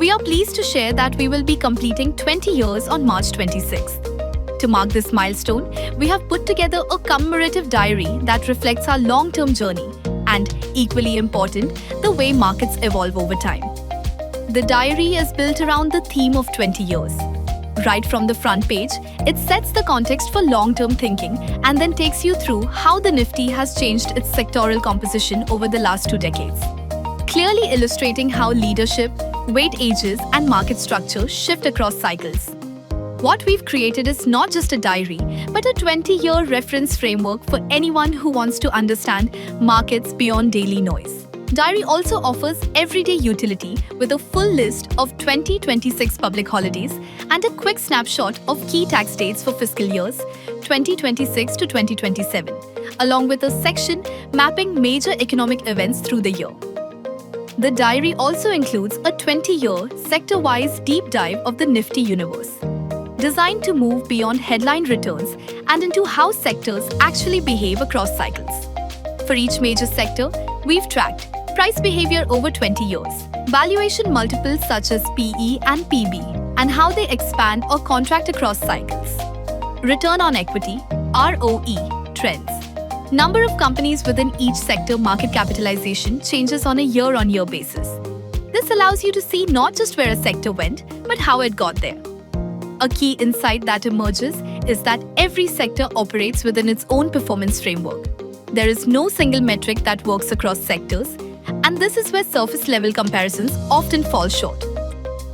We are pleased to share that we will be completing 20 years on March 26th. To mark this milestone, we have put together a commemorative diary that reflects our long-term journey and, equally important, the way markets evolve over time. The diary is built around the theme of 20 years. Right from the front page, it sets the context for long-term thinking and then takes you through how the Nifty has changed its sectoral composition over the last 2 decades, clearly illustrating how leadership, weight ages, and market structure shift across cycles. What we've created is not just a diary, but a 20-year reference framework for anyone who wants to understand markets beyond daily noise. Diary also offers everyday utility with a full list of 2026 public holidays and a quick snapshot of key tax dates for fiscal years 2026 to 2027, along with a section mapping major economic events through the year. The diary also includes a 20-year sector-wise deep dive of the Nifty universe, designed to move beyond headline returns and into how sectors actually behave across cycles. For each major sector, we've tracked price behavior over 20 years, valuation multiples such as PE and PB, and how they expand or contract across cycles. Return on equity, ROE, trends. Number of companies within each sector market capitalization changes on a year-on-year basis. This allows you to see not just where a sector went, but how it got there. A key insight that emerges is that every sector operates within its own performance framework. There is no single metric that works across sectors, and this is where surface-level comparisons often fall short.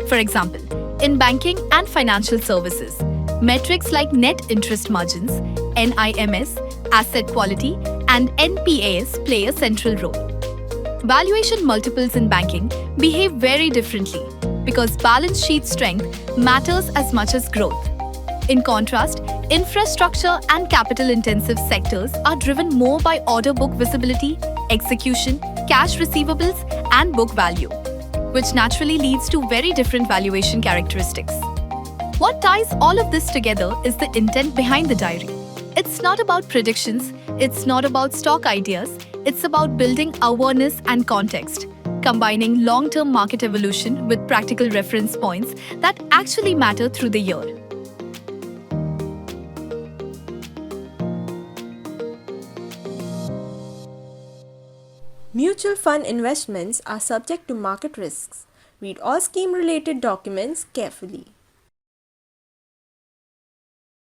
For example, in banking and financial services, metrics like net interest margins, NIMs, asset quality, and NPAs play a central role. Valuation multiples in banking behave very differently because balance sheet strength matters as much as growth. In contrast, infrastructure and capital-intensive sectors are driven more by order book visibility, execution, cash receivables, and book value, which naturally leads to very different valuation characteristics. What ties all of this together is the intent behind the diary. It's not about predictions, it's not about stock ideas, it's about building awareness and context, combining long-term market evolution with practical reference points that actually matter through the year. Mutual fund investments are subject to market risks. Read all scheme-related documents carefully.